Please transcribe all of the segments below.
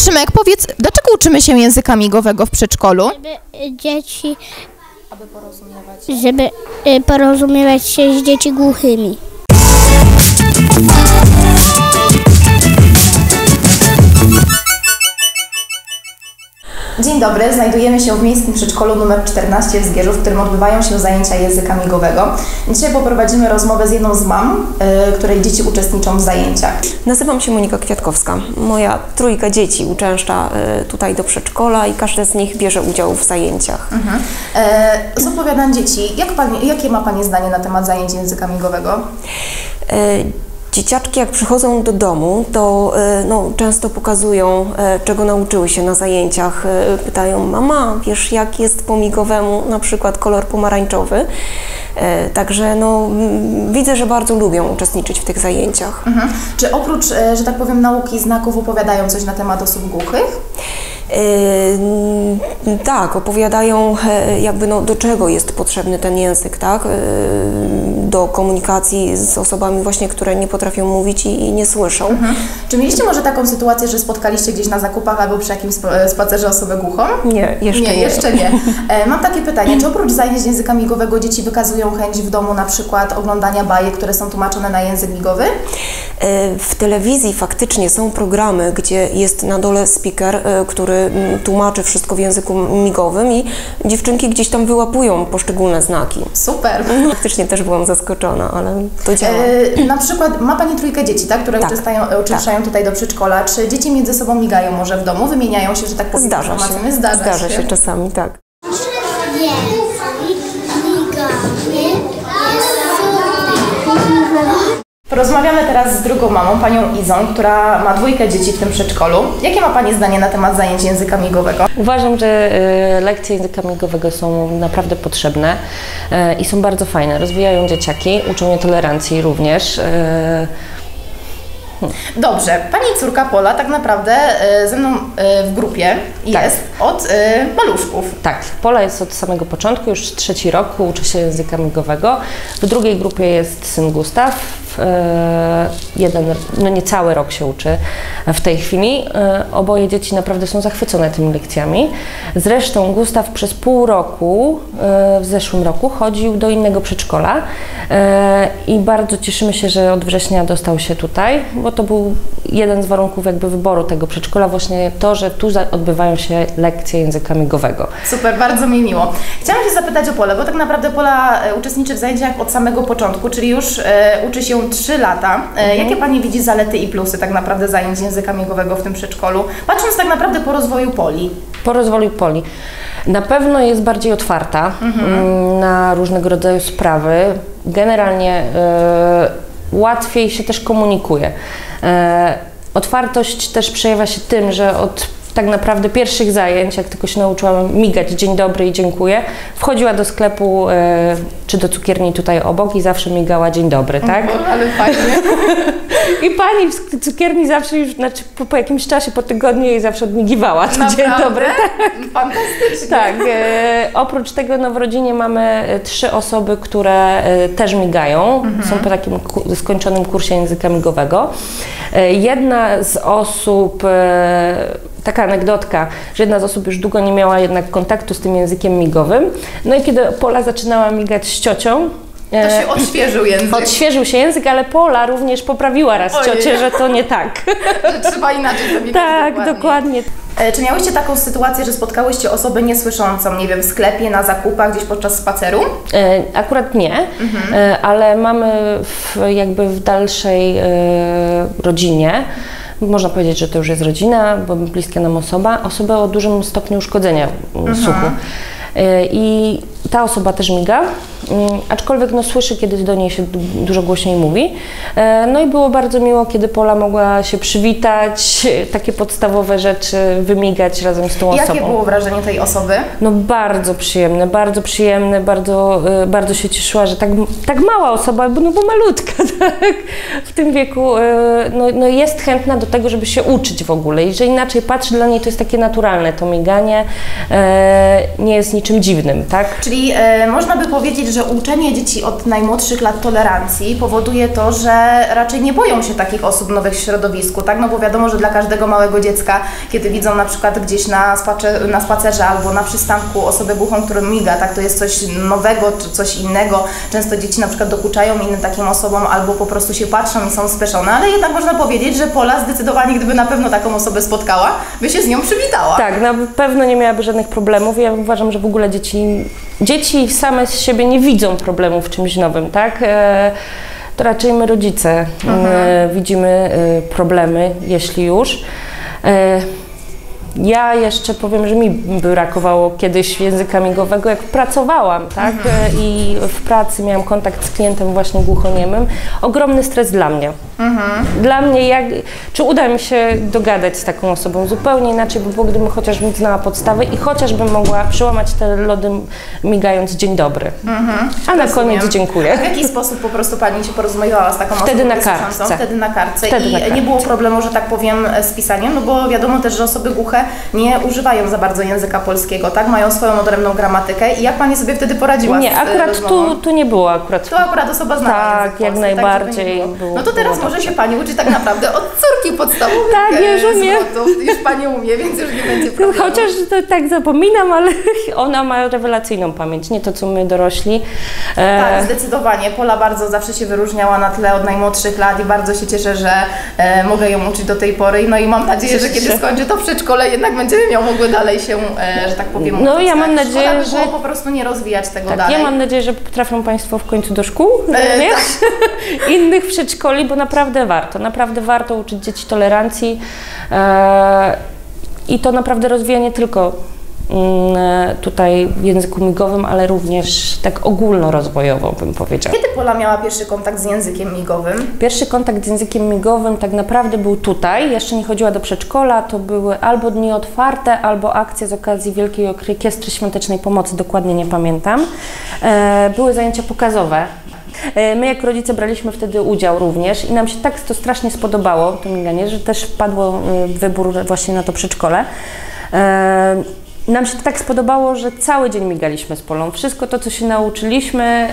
Szymek, powiedz, dlaczego uczymy się języka migowego w przedszkolu? Żeby dzieci, żeby porozumiewać się z dzieci głuchymi. Dzień dobry, znajdujemy się w Miejskim Przedszkolu nr 14 w Zgierzu, w którym odbywają się zajęcia języka migowego. Dzisiaj poprowadzimy rozmowę z jedną z mam, której dzieci uczestniczą w zajęciach. Nazywam się Monika Kwiatkowska. Moja trójka dzieci uczęszcza tutaj do przedszkola i każde z nich bierze udział w zajęciach. Z opowiadań dzieci, jakie ma Pani zdanie na temat zajęć języka migowego? Dzieciaczki jak przychodzą do domu, to często pokazują, czego nauczyły się na zajęciach. Pytają: mama, wiesz, jak jest po migowemu na przykład kolor pomarańczowy? Także widzę, że bardzo lubią uczestniczyć w tych zajęciach. Czy oprócz, że tak powiem, nauki znaków opowiadają coś na temat osób głuchych? Tak, opowiadają do czego jest potrzebny ten język, tak? Do komunikacji z osobami właśnie, które nie potrafią mówić i nie słyszą. Czy mieliście może taką sytuację, że spotkaliście gdzieś na zakupach albo przy jakimś spacerze osobę głuchą? Nie, jeszcze nie. Mam takie pytanie, czy oprócz zajęć języka migowego dzieci wykazują chęć w domu na przykład oglądania bajek, które są tłumaczone na język migowy? W telewizji faktycznie są programy, gdzie jest na dole speaker, który tłumaczy wszystko w języku migowym i dziewczynki gdzieś tam wyłapują poszczególne znaki. Super! Faktycznie też byłam zaskoczona, ale to działa. Na przykład ma Pani trójkę dzieci, tak, które uczęszczają tutaj do przedszkola. Czy dzieci między sobą migają może w domu? Wymieniają się, że tak powiem, informacjami? Zdarza się czasami, tak. Porozmawiamy teraz z drugą mamą, panią Izą, która ma dwójkę dzieci w tym przedszkolu. Jakie ma Pani zdanie na temat zajęć języka migowego? Uważam, że lekcje języka migowego są naprawdę potrzebne i są bardzo fajne. Rozwijają dzieciaki, uczą je tolerancji również. Dobrze, Pani córka Pola tak naprawdę ze mną w grupie jest od maluszków. Tak, Pola jest od samego początku, już 3. rok, uczy się języka migowego. W drugiej grupie jest syn Gustaw, niecały rok się uczy w tej chwili. Oboje dzieci naprawdę są zachwycone tymi lekcjami. Zresztą Gustaw przez pół roku, w zeszłym roku, chodził do innego przedszkola i bardzo cieszymy się, że od września dostał się tutaj, bo to był jeden z warunków jakby wyboru tego przedszkola, właśnie to, że tu odbywają się lekcje języka migowego. Super, bardzo mi miło. Chciałam się zapytać o Polę, bo tak naprawdę Pola uczestniczy w zajęciach od samego początku, czyli już uczy się 3 lata. Jakie Pani widzi zalety i plusy tak naprawdę zajęć języka migowego w tym przedszkolu, patrząc tak naprawdę po rozwoju Poli? Po rozwoju Poli. Na pewno jest bardziej otwarta na różnego rodzaju sprawy. Generalnie łatwiej się też komunikuje. Otwartość też przejawia się tym, że od tak naprawdę pierwszych zajęć, jak tylko się nauczyłam migać dzień dobry i dziękuję, wchodziła do sklepu czy do cukierni tutaj obok i zawsze migała dzień dobry, tak? Ale fajnie. I pani w cukierni zawsze już, znaczy po jakimś czasie, po tygodniu jej zawsze odmigiwała. To dzień dobry. Tak. Fantastycznie. Tak. Oprócz tego w rodzinie mamy 3 osoby, które też migają. Są po takim skończonym kursie języka migowego. Jedna z osób, taka anegdotka, że jedna z osób już długo nie miała jednak kontaktu z tym językiem migowym. No i kiedy Pola zaczynała migać z ciocią, to się odświeżył język. Odświeżył się język, ale Pola również poprawiła raz ciocię, że to nie tak. Że trzeba inaczej zamigać. Tak, dokładnie. Czy miałyście taką sytuację, że spotkałyście osobę niesłyszącą, nie wiem, w sklepie, na zakupach, gdzieś podczas spaceru? Akurat nie, ale mamy w dalszej rodzinie, można powiedzieć, że to już jest rodzina, bo bliska nam osobę o dużym stopniu uszkodzenia słuchu. I ta osoba też miga, aczkolwiek słyszy, kiedy do niej się dużo głośniej mówi. No i było bardzo miło, kiedy Pola mogła się przywitać, takie podstawowe rzeczy wymigać razem z tą osobą. Jakie było wrażenie tej osoby? No bardzo przyjemne, bardzo się cieszyła, że tak mała osoba, bo malutka, tak, w tym wieku jest chętna do tego, żeby się uczyć w ogóle i że inaczej patrzy, dla niej to jest takie naturalne, to miganie nie jest niczym dziwnym, tak? Czyli można by powiedzieć, powiedzieć, że uczenie dzieci od najmłodszych lat tolerancji powoduje to, że raczej nie boją się takich osób nowych w środowisku, tak? No bo wiadomo, że dla każdego małego dziecka, kiedy widzą na przykład gdzieś na spacerze albo na przystanku osobę głuchą, która miga, tak? To jest coś nowego czy coś innego. Często dzieci na przykład dokuczają innym takim osobom albo po prostu się patrzą i są spieszone, ale jednak można powiedzieć, że Pola zdecydowanie, gdyby na pewno taką osobę spotkała, by się z nią przywitała. Tak, na pewno nie miałaby żadnych problemów. Ja uważam, że w ogóle dzieci same z siebie nie widzą problemów w czymś nowym, tak? To raczej my rodzice widzimy problemy, jeśli już. Ja jeszcze powiem, że mi brakowało kiedyś języka migowego, jak pracowałam, tak? I w pracy miałam kontakt z klientem właśnie głuchoniemym. Ogromny stres dla mnie. Dla mnie, czy uda mi się dogadać z taką osobą zupełnie inaczej, by było, gdybym chociażbym znała podstawy i chociażbym mogła przełamać te lody migając dzień dobry. A na koniec dziękuję. W jaki sposób po prostu Pani się porozumiewała z taką osobą? Wtedy na kartce. Wtedy na kartce. Wtedy I na kartce. nie było problemu, że tak powiem, z pisaniem, no bo wiadomo też, że osoby głuche nie używają za bardzo języka polskiego, tak? Mają swoją odrębną gramatykę. I jak Pani sobie wtedy poradziła? Nie, akurat tu nie było akurat. Tu akurat osoba znała tak, język jak polski, najbardziej. Tak, no to teraz może się Pani uczy tak naprawdę od córki podstawowych. Tak, już umie. Już Pani umie, więc już nie będzie problemu. Chociaż to tak zapominam, ale ona ma rewelacyjną pamięć, nie to co my dorośli. Tak, zdecydowanie. Pola bardzo zawsze się wyróżniała na tle od najmłodszych lat i bardzo się cieszę, że mogę ją uczyć do tej pory. No i mam nadzieję, że kiedy skończy to przedszkole, jednak będziemy mogły dalej się, że tak powiem, uczyć. No ja mam nadzieję, że po prostu nie rozwijać tego tak, dalej. ja mam nadzieję, że trafią Państwo w końcu do szkół innych przedszkoli, bo naprawdę warto uczyć dzieci tolerancji i to naprawdę rozwija nie tylko tutaj w języku migowym, ale również tak ogólnorozwojowo bym powiedziała. Kiedy Pola miała pierwszy kontakt z językiem migowym? Pierwszy kontakt z językiem migowym tak naprawdę był tutaj, jeszcze nie chodziła do przedszkola, to były albo dni otwarte, albo akcja z okazji Wielkiej Orkiestry Świątecznej Pomocy, dokładnie nie pamiętam. Były zajęcia pokazowe. My jako rodzice braliśmy wtedy udział również i nam się tak to strasznie spodobało, to miganie, że też wpadło wybór właśnie na to przedszkole. Nam się to tak spodobało, że cały dzień migaliśmy z Polą. Wszystko to, co się nauczyliśmy,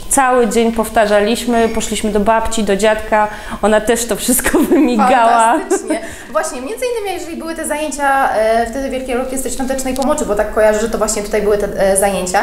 cały dzień powtarzaliśmy, poszliśmy do babci, do dziadka, ona też to wszystko wymigała. Fantastycznie. Właśnie, między innymi, jeżeli były te zajęcia wtedy Wielkiej Orkiestry Świątecznej Pomocy, bo tak kojarzę, że to właśnie tutaj były te zajęcia.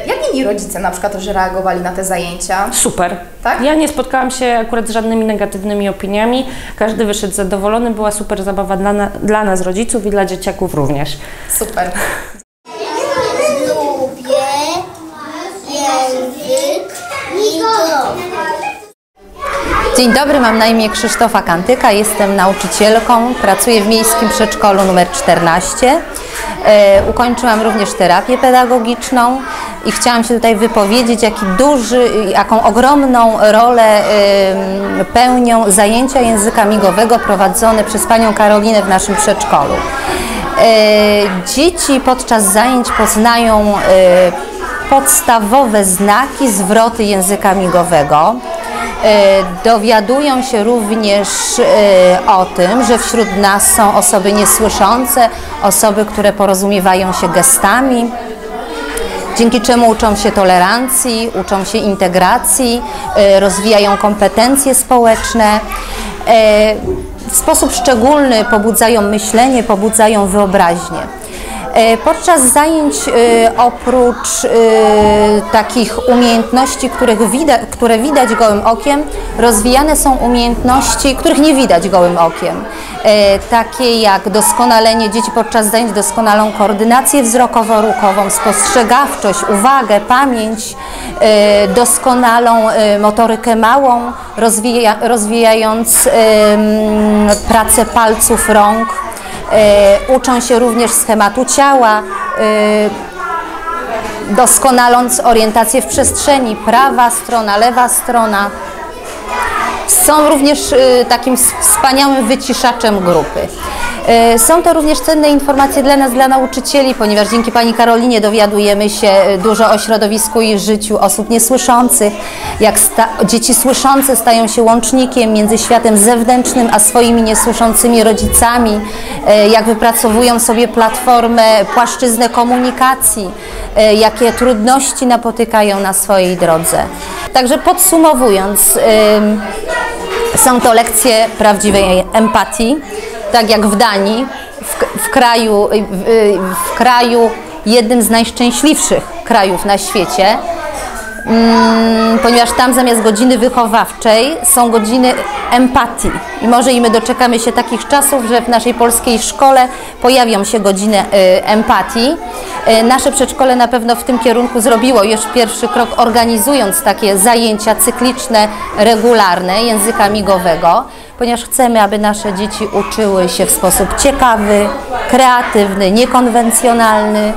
Jak inni rodzice na przykład też reagowali na te zajęcia? Super. Tak? Ja nie spotkałam się akurat z żadnymi negatywnymi opiniami. Każdy wyszedł zadowolony, była super zabawa dla nas rodziców i dla dzieciaków również. Super. Lubię język migowy. Dzień dobry, mam na imię Krzysztofa Kantyka, jestem nauczycielką, pracuję w Miejskim Przedszkolu nr 14. Ukończyłam również terapię pedagogiczną i chciałam się tutaj wypowiedzieć, jaką ogromną rolę pełnią zajęcia języka migowego prowadzone przez panią Karolinę w naszym przedszkolu. Dzieci podczas zajęć poznają podstawowe znaki, zwroty języka migowego. Dowiadują się również o tym, że wśród nas są osoby niesłyszące, osoby, które porozumiewają się gestami, dzięki czemu uczą się tolerancji, uczą się integracji, rozwijają kompetencje społeczne. W sposób szczególny pobudzają myślenie, pobudzają wyobraźnię. Podczas zajęć oprócz takich umiejętności, które widać gołym okiem, rozwijane są umiejętności, których nie widać gołym okiem. Takie jak doskonalenie dzieci podczas zajęć doskonalą koordynację wzrokowo-ruchową, spostrzegawczość, uwagę, pamięć, doskonalą motorykę małą, rozwijając pracę palców, rąk. Uczą się również schematu ciała, doskonaląc orientację w przestrzeni, prawa strona, lewa strona. Są również takim wspaniałym wyciszaczem grupy. Są to również cenne informacje dla nas, dla nauczycieli, ponieważ dzięki pani Karolinie dowiadujemy się dużo o środowisku i życiu osób niesłyszących, jak dzieci słyszące stają się łącznikiem między światem zewnętrznym a swoimi niesłyszącymi rodzicami, jak wypracowują sobie platformę, płaszczyznę komunikacji, jakie trudności napotykają na swojej drodze. Także podsumowując, są to lekcje prawdziwej empatii, tak jak w Danii, w kraju jednym z najszczęśliwszych krajów na świecie, ponieważ tam zamiast godziny wychowawczej są godziny empatii i może i my doczekamy się takich czasów, że w naszej polskiej szkole pojawią się godziny empatii. Nasze przedszkole na pewno w tym kierunku zrobiło już pierwszy krok, organizując takie zajęcia cykliczne, regularne języka migowego, ponieważ chcemy, aby nasze dzieci uczyły się w sposób ciekawy, kreatywny, niekonwencjonalny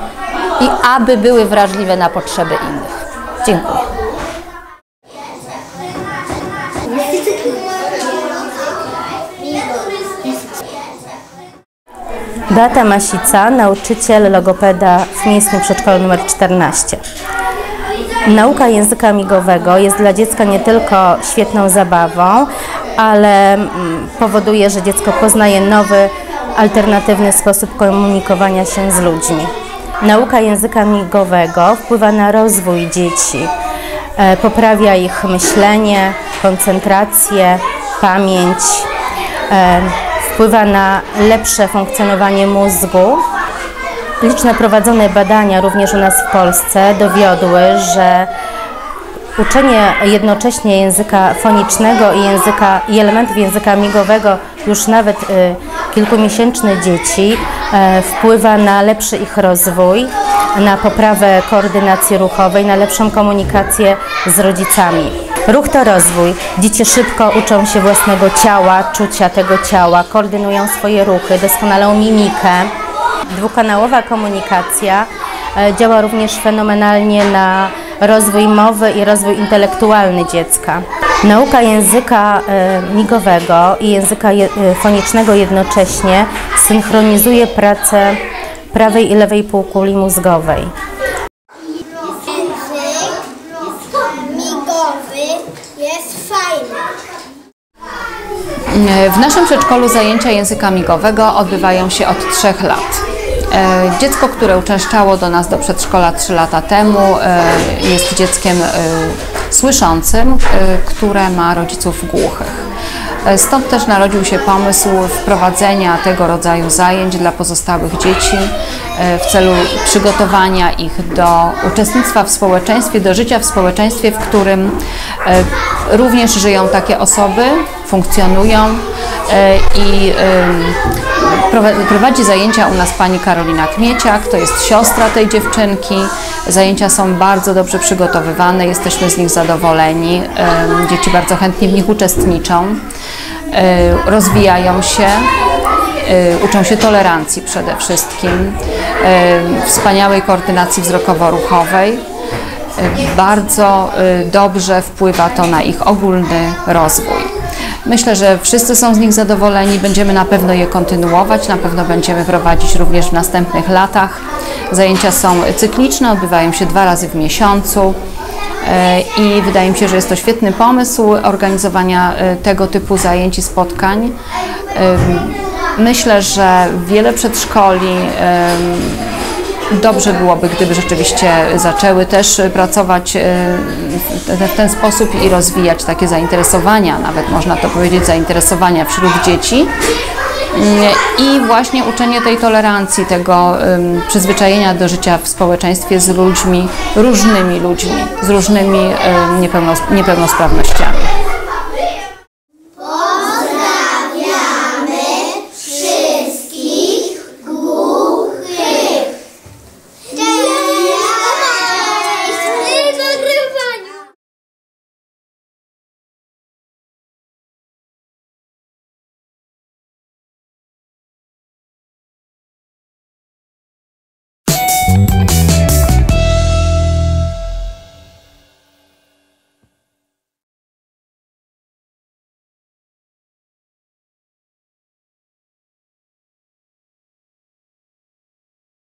i aby były wrażliwe na potrzeby innych. Dziękuję. Beata Masica, nauczyciel logopeda w Miejskim Przedszkolu nr 14. Nauka języka migowego jest dla dziecka nie tylko świetną zabawą, ale powoduje, że dziecko poznaje nowy, alternatywny sposób komunikowania się z ludźmi. Nauka języka migowego wpływa na rozwój dzieci, poprawia ich myślenie, koncentrację, pamięć, wpływa na lepsze funkcjonowanie mózgu. Liczne prowadzone badania również u nas w Polsce dowiodły, że uczenie jednocześnie języka fonicznego i elementów języka migowego już nawet kilkumiesięczne dzieci wpływa na lepszy ich rozwój, na poprawę koordynacji ruchowej, na lepszą komunikację z rodzicami. Ruch to rozwój. Dzieci szybko uczą się własnego ciała, czucia tego ciała, koordynują swoje ruchy, doskonalą mimikę. Dwukanałowa komunikacja działa również fenomenalnie na rozwój mowy i rozwój intelektualny dziecka. Nauka języka migowego i języka fonicznego jednocześnie synchronizuje pracę prawej i lewej półkuli mózgowej. Język migowy jest fajny. W naszym przedszkolu zajęcia języka migowego odbywają się od 3 lat. Dziecko, które uczęszczało do nas do przedszkola 3 lata temu, jest dzieckiem słyszącym, które ma rodziców głuchych. Stąd też narodził się pomysł wprowadzenia tego rodzaju zajęć dla pozostałych dzieci w celu przygotowania ich do uczestnictwa w społeczeństwie, do życia w społeczeństwie, w którym również żyją takie osoby, funkcjonują i prowadzi zajęcia u nas pani Karolina Kmieciak, to jest siostra tej dziewczynki. Zajęcia są bardzo dobrze przygotowywane, jesteśmy z nich zadowoleni. Dzieci bardzo chętnie w nich uczestniczą, rozwijają się, uczą się tolerancji przede wszystkim, wspaniałej koordynacji wzrokowo-ruchowej. Bardzo dobrze wpływa to na ich ogólny rozwój. Myślę, że wszyscy są z nich zadowoleni, będziemy na pewno je kontynuować, na pewno będziemy prowadzić również w następnych latach. Zajęcia są cykliczne, odbywają się 2 razy w miesiącu i wydaje mi się, że jest to świetny pomysł organizowania tego typu zajęć i spotkań. Myślę, że wiele przedszkoli dobrze byłoby, gdyby rzeczywiście zaczęły też pracować w ten sposób i rozwijać takie zainteresowania, nawet można to powiedzieć zainteresowania wśród dzieci. I właśnie uczenie tej tolerancji, tego przyzwyczajenia do życia w społeczeństwie z ludźmi, różnymi ludźmi, z różnymi niepełnosprawnościami.